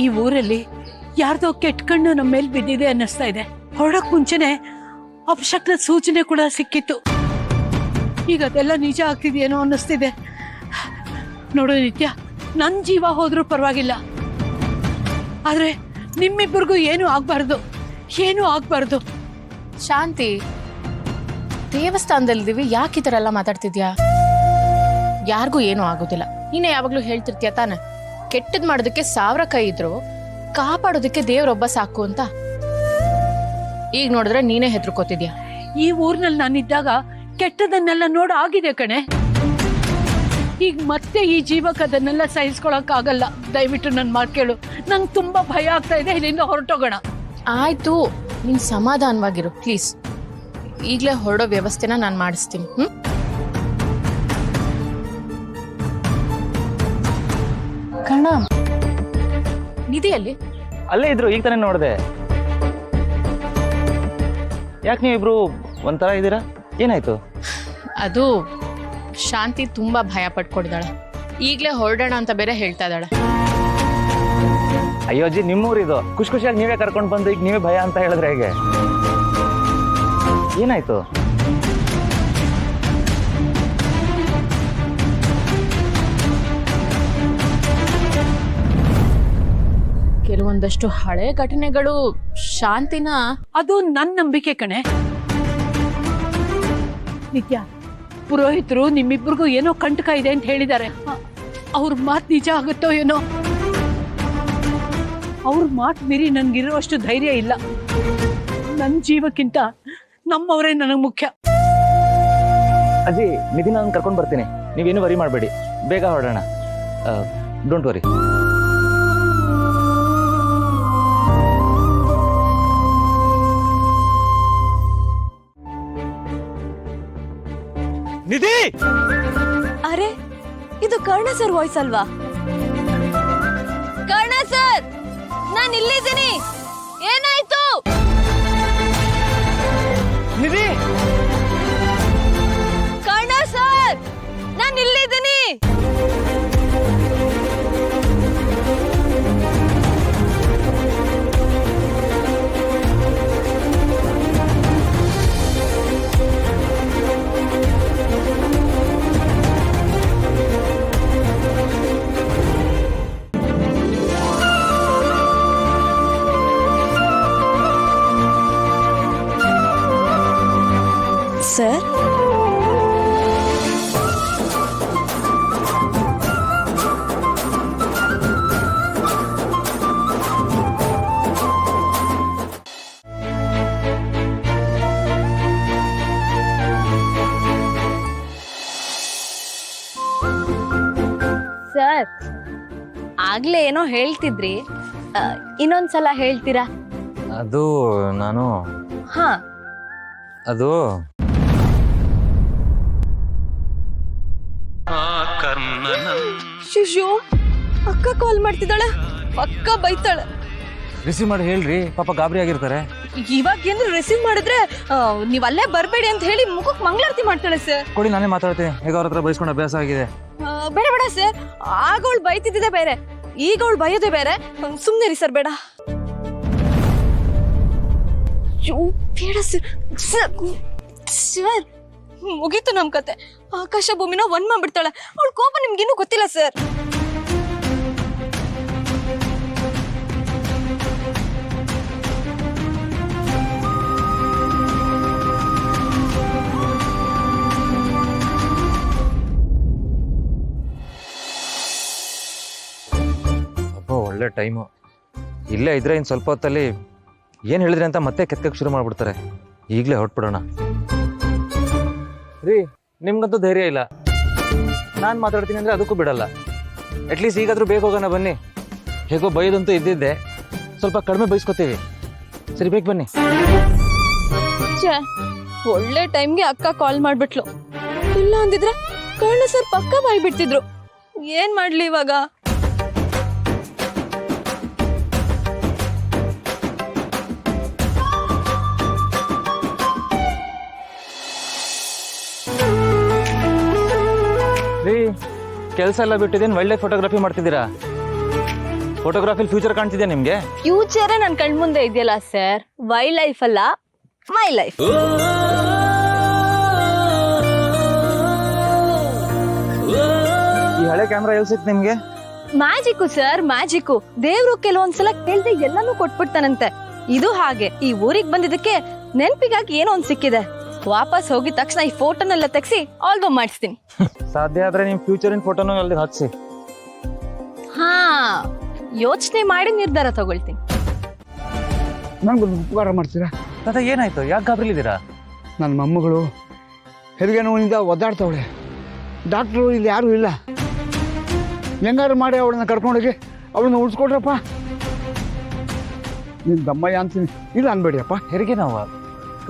ಈ ಊರಲ್ಲಿ ಯಾರ್ದೋ ಕೆಟ್ಟ ಕಣ್ಣು ನಮ್ಮ ಮೇಲೆ ಬಿದ್ದಿದೆ ಅನ್ನಿಸ್ತಾ ಇದೆ. ಹೊರಡಕ್ ಮುಂಚೆನೆ ಅಪಶಕ್ನದ ಸೂಚನೆ ಕೂಡ ಸಿಕ್ಕಿತ್ತು. ಈಗ ಅದೆಲ್ಲ ನಿಜ ಆಗ್ತಿದೆಯೇನೋ ಅನ್ನಿಸ್ತಿದೆ. ನೋಡು ನಿತ್ಯ, ನನ್ನ ಜೀವ ಹೋದ್ರೂ ಪರವಾಗಿಲ್ಲ, ಆದ್ರೆ ನಿಮ್ಮಿಬ್ಬರಿಗೂ ಏನೂ ಆಗ್ಬಾರ್ದು. ಶಾಂತಿ, ದೇವಸ್ಥಾನದಲ್ಲಿದ್ದೀವಿ, ಯಾಕೆ ಈ ಥರ ಎಲ್ಲ ಮಾತಾಡ್ತಿದ್ಯಾ? ಯಾರಿಗೂ ಏನೂ ಆಗೋದಿಲ್ಲ. ನೀನೇ ಯಾವಾಗ್ಲೂ ಹೇಳ್ತಿರ್ತೀಯ ತಾನೆ, ಕೆಟ್ಟದ್ ಮಾಡೋದಕ್ಕೆ 1000 ಕೈ ಇದ್ರು ಕಾಪಾಡೋದಕ್ಕೆ ದೇವ್ರೊಬ್ಬ ಸಾಕು ಅಂತ. ಈಗ ನೋಡಿದ್ರೆ ನೀನೇ ಹೆದರ್ಕೋತಿದ್ಯಾ. ಈ ಊರಿನಲ್ಲಿ ನಾನಿದ್ದಾಗ ಕೆಟ್ಟದನ್ನೆಲ್ಲ ಆಗಿದೆ ಕಣೆ. ಈಗ ಮತ್ತೆ ಈ ಜೀವಕ್ಕೆ ಅದನ್ನೆಲ್ಲ ಸಹಿಸ್ಕೊಳಕ್ ಆಗಲ್ಲ. ದಯವಿಟ್ಟು ನನ್ನ ಮಾತು ಕೇಳು, ನಂಗೆ ತುಂಬಾ ಭಯ ಆಗ್ತಾ ಇದೆ. ಇಲ್ಲಿಂದ ಹೊರಟೋಗೋಣ. ಆಯ್ತು, ನೀನ್ ಸಮಾಧಾನವಾಗಿರು ಪ್ಲೀಸ್. ಈಗ್ಲೇ ಹೊರಡೋ ವ್ಯವಸ್ಥೆನ ನಾನು ಮಾಡಿಸ್ತೀನಿ. ಕಣ ನಿಧಿಯಲ್ಲಿ ಅಲ್ಲೇ ಇದ್ರು, ಈಗ ತಾನೇ ನೋಡಿದೆ. ಯಾಕೆ ನೀವಿಬ್ರು ಒಂಥರ ಇದ್ದೀರಾ? ಏನಾಯ್ತು? ಅದು ಶಾಂತಿ ತುಂಬಾ ಭಯ ಪಟ್ಕೊಂಡಿದ್ದಾಳೆ. ಈಗ್ಲೇ ಹೊರಡೋಣ ಅಂತ ಬೇರೆ ಹೇಳ್ತಾ ಇದ್ದಾಳೆ. ಅಯ್ಯೋ ಅಜ್ಜಿ, ನಿಮ್ಮೂರಿದು. ಖುಷಿಯಾಗಿ ನೀವೇ ಕರ್ಕೊಂಡು ಬಂದು ಈಗ ನೀವೇ ಭಯ ಅಂತ ಹೇಳಿದ್ರೆ ಹೇಗೆ? ಏನಾಯ್ತು? ಕೆಲವೊಂದಷ್ಟು ಹಳೆ ಘಟನೆಗಳು ಶಾಂತಿನ. ಅದು ನನ್ನ ನಂಬಿಕೆ ಕಣೆ. ನಿತ್ಯ, ಪುರೋಹಿತರು ನಿಮ್ಮಿಬ್ಬರಿಗೂ ಏನೋ ಕಂಟಕ ಇದೆ ಅಂತ ಹೇಳಿದ್ದಾರೆ. ಅವ್ರ ಮಾತು ನಿಜ ಆಗುತ್ತೋ ಏನೋ. ಅವ್ರ ಮಾತು ಮೀರಿ ನನ್ಗಿರುವಷ್ಟು ಧೈರ್ಯ ಇಲ್ಲ. ನನ್ನ ಜೀವಕ್ಕಿಂತ ನಮ್ಮವರೇ ನನಗೆ ಮುಖ್ಯ. ಅಜ್ಜಿ, ನಿಧಿ ನಾನು ಕರ್ಕೊಂಡು ಬರ್ತೀನಿ, ನೀವೇನು ವರಿ ಮಾಡಬೇಡಿ. ಬೇಗ ಹೊರಡೋಣ. Don't worry. ನಿಧಿ! ಅರೆ, ಇದು ಕರ್ಣ ಸರ್ ವಾಯ್ಸ್ ಅಲ್ವಾ? ಕರ್ಣ ಸರ್, ನಾನು ಇಲ್ಲಿದ್ದೀನಿ. ಏನಾಯ್ತು? ನಿಧಿ! ಕರ್ಣ ಸರ್, ನಾನು ಇಲ್ಲಿದ್ದೀನಿ. ಸರ್, ಸರ್, ಆಗ್ಲೇ ಏನೋ ಹೇಳ್ತಿದ್ರಿ, ಇನ್ನೊಂದ್ಸಲ ಹೇಳ್ತೀರಾ? ಅದು ನಾನು ಹಾ, ಅದು ಶಿಶು, ಅಕ್ಕ ಕಾಲ್ ಮಾಡ್ತಿದ್ದಾಳೆ. ಅಕ್ಕ ಬೈತಾಳೆ. ರಿಸೀವ್ ಮಾಡಿ ಹೇಳ್ರಿ, ಪಾಪ ಗಾಬರಿ ಆಗಿರ್ತಾರೆ. ಇವಾಗ ಏನಾದ್ರು ರಿಸೀವ್ ಮಾಡಿದ್ರೆ ನೀವ್ ಅಲ್ಲೇ ಬರ್ಬೇಡಿ ಅಂತ ಹೇಳಿ ಮುಖಕ್ಕೆ ಮಂಗಳಾರತಿ ಮಾಡ್ತಾಳೆ ಸರ್. ಕೊಡಿ, ನಾನೇ ಮಾತಾಡ್ತೀನಿ. ಹೇಗೆ ಅವ್ರ ಹತ್ರ ಬೈಸ್ಕೊಂಡು ಅಭ್ಯಾಸ ಆಗಿದೆ. ಬೇಡ ಬೇಡ ಸರ್, ಆಗ ಅವಳು ಬೈತಿದ್ದೆ ಬೇರೆ, ಈಗ ಅವಳು ಬೈಯೋದೇ ಬೇರೆ. ಸುಮ್ನೆ ರೀ ಸರ್, ಬೇಡ. ಬೇಡ ಸರ್. ಸರ್, ಮುಗೀತು ನಮ್ ಕತೆ. ಆಕಾಶ ಭೂಮಿನ ಒಂದ್ ಮಾಡ್ಬಿಡ್ತಾಳೆ. ಅವಳ ಕೋಪ ನಿಮ್ಗಿನ್ನೂ ಗೊತ್ತಿಲ್ಲ ಸರ್. ಒಳ್ಳೆ ಟೈಮು. ಇಲ್ಲೇ ಇದ್ರೆ ಇನ್ನು ಸ್ವಲ್ಪ ಹೊತ್ತಲ್ಲಿ ಏನು ಹೇಳಿದ್ರಿ ಅಂತ ಮತ್ತೆ ಕೆತ್ತಕ್ಕೆ ಶುರು ಮಾಡ್ಬಿಡ್ತಾರೆ. ಈಗಲೇ ಹೊರಟ್ಬಿಡೋಣ ರೀ. ನಿಮ್ಗಂತೂ ಧೈರ್ಯ ಇಲ್ಲ, ನಾನು ಮಾತಾಡ್ತೀನಿ ಅಂದರೆ ಅದಕ್ಕೂ ಬಿಡಲ್ಲ. ಅಟ್ಲೀಸ್ಟ್ ಈಗಾದರೂ ಬೇಗ ಹೋಗೋಣ ಬನ್ನಿ. ಹೇಗೋ ಬೈದಂತೂ ಇದ್ದಿದ್ದೆ, ಸ್ವಲ್ಪ ಕಡಿಮೆ ಬೈಸ್ಕೊತೀವಿ. ಸರಿ, ಬೇಗ ಬನ್ನಿ. ಒಳ್ಳೆ ಟೈಮ್ಗೆ ಅಕ್ಕ ಕಾಲ್ ಮಾಡ್ಬಿಟ್ಲು. ಇಲ್ಲ ಅಂದಿದ್ರೆ ಕರ್ಣ ಸರ್ ಪಕ್ಕ ಬಾಯ್ ಬಿಡ್ತಿದ್ರು. ಏನ್ ಮಾಡ್ಲಿ ಇವಾಗ? ರೀ, ಕೆಲಸ ಎಲ್ಲ ಬಿಟ್ಟಿದ್ದೇನು ವೈಲ್ಡ್ ಲೈಫ್ ಫೋಟೋಗ್ರಫಿ ಮಾಡ್ತಿದ್ದೀರಾ? ಫೋಟೋಗ್ರಾಫಿಲಿ ಫ್ಯೂಚರ್ ಕಾಣ್ತಿದ್ಯಾ ನಿಮ್ಗೆ? ಫ್ಯೂಚರೇ ನನ್ನ ಕಣ್ಮುಂದೆ ಇದೆಯಲ್ಲ ಸರ್. ವೈಲ್ಡ್ ಲೈಫ್ ಅಲ್ಲ, ಮೈ ಲೈಫ್. ಈ ಹಳೆ ಕ್ಯಾಮ್ರಾ ಎಲ್ಲಿ ಸಿಕ್ತು ನಿಮ್ಗೆ? Magic sir, magic. ದೇವ್ರು ಕೆಲವೊಂದ್ಸಲ ಕೇಳ್ದೆ ಎಲ್ಲಾನು ಕೊಟ್ಬಿಡ್ತಾನಂತೆ. ಇದು ಹಾಗೆ. ಈ ಊರಿಗೆ ಬಂದಿದ್ದಕ್ಕೆ ನೆನ್ಪಿಗಾಗಿ ಏನೋ ಒಂದ್ ಸಿಕ್ಕಿದೆ. ವಾಪಸ್ ಹೋಗಿದ ತಕ್ಷಣ ಈ ಫೋಟೋನೆಲ್ಲ ತೆಗ್ಸಿ ಆಲ್ಬಮ್ ಮಾಡಿಸ್ತೀನಿ. ಸಾಧ್ಯ ಆದ್ರೆ ನಿಮ್ ಫ್ಯೂಚರಿನ್ ಫೋಟೋನು ಅಲ್ಲಿ ಹಾಕ್ಸಿ. ಹಾ, ಯೋಚನೆ ಮಾಡಿ ನಿರ್ಧಾರ ತಗೊಳ್ತೀನಿ. ನಂಗೊಂದು ಉಪಕಾರ ಮಾಡ್ತೀರಾ? ತಾತ ಏನಾಯ್ತು? ಯಾಕೆ ಗಾಬರಿಲಿದ್ದೀರಾ? ನನ್ನ ಮೊಮ್ಮಗಳು ಹೆರಿಗೆ ನೋವಿನಿಂದ ಒದ್ದಾಡ್ತಾವಳೆ. ಡಾಕ್ಟ್ರು ಇಲ್ಲಿ ಯಾರೂ ಇಲ್ಲ. ಹೆಂಗಾರು ಮಾಡಿ ಅವಳನ್ನ ಕರ್ಕೊಂಡೋಗಿ ಅವಳನ್ನ ಉಳಿಸ್ಕೊಡ್ರಪ್ಪ. ನಿನ್ನ ದಮ್ಮಯ್ಯ ಅಂತೀನಿ. ಇಲ್ಲ ಅನ್ಬೇಡಿಯಪ್ಪ. ಹೆರಿಗೆ ನೋವಾ?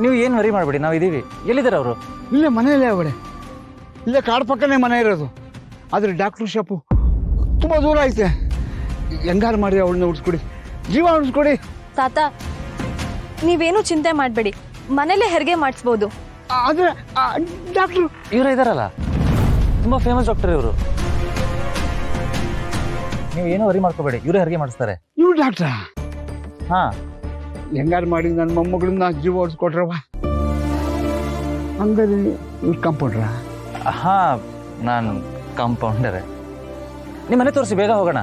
ನೀವು ಏನು ವರಿ ಮಾಡಬೇಡಿ, ನಾವು ಇದೀವಿ. ಎಲ್ಲಿದ್ದಾರೆ ಅವರು? ಇಲ್ಲೇ ಮನೆಯಲ್ಲೇ ಅವಳೆ. ಇಲ್ಲೇ ಕಾಡು ಪಕ್ಕನೇ ಮನೆ ಇರೋದು. ಆದರೆ ಡಾಕ್ಟ್ರು ಶಾಪು ತುಂಬ ದೂರ ಐತೆ. ಹೆಂಗಾರು ಮಾಡಿ ಅವಳನ್ನ ಉಳಿಸ್ಕೊಡಿ, ಜೀವ ಉಳಿಸ್ಕೊಡಿ. ತಾತ, ನೀವೇನು ಚಿಂತೆ ಮಾಡಬೇಡಿ, ಮನೇಲೆ ಹೆರಿಗೆ ಮಾಡಿಸ್ಬೋದು. ಆದರೆ ಡಾಕ್ಟ್ರು ಇವರು ಇದಾರಲ್ಲ, ತುಂಬಾ ಫೇಮಸ್ ಡಾಕ್ಟರ್ ಇವರು. ನೀವು ಏನು ವರಿ ಮಾಡ್ಕೋಬೇಡಿ, ಇವರೇ ಹೆರಿಗೆ ಮಾಡಿಸ್ತಾರೆ. ಇವ್ರು ಡಾಕ್ಟ್ರಾ? ಹಾ, ಹೆಂಗಾರು ಮಾಡಿ ನನ್ನ ಮೊಮ್ಮಗಳನ್ನ ಜೀವ ಉಳಿಸ್ಕೊಟ್ರವ. ಹಂಗಾರೆ ಇವ್ರು ಕಾಂಪೌಂಡ್ರ? ಹಾ, ನಾನು ಕಾಂಪೌಂಡರೇ. ನಿಮ್ಮ ಮನೆ ತೋರಿಸಿ, ಬೇಗ ಹೋಗೋಣ.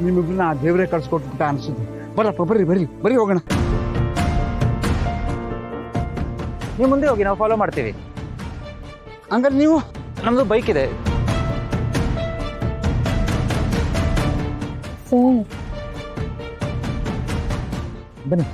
ನಿಮಗನ್ನ ದೇವರೇ ಕಳ್ಸಿಕೊಟ್ಬಿಟ್ಟ ಅನ್ಸುತ್ತೆ. ಬರಪ್ಪ, ಬರ್ರಿ ಬರ್ರಿ ಬರ್ರಿ ಹೋಗೋಣ. ನೀವು ಮುಂದೆ ಹೋಗಿ, ನಾವು ಫಾಲೋ ಮಾಡ್ತೀವಿ. ಹಂಗಾರೆ ನೀವು? ನಮ್ದು ಬೈಕ್ ಇದೆ. ಬನ್ನಿ.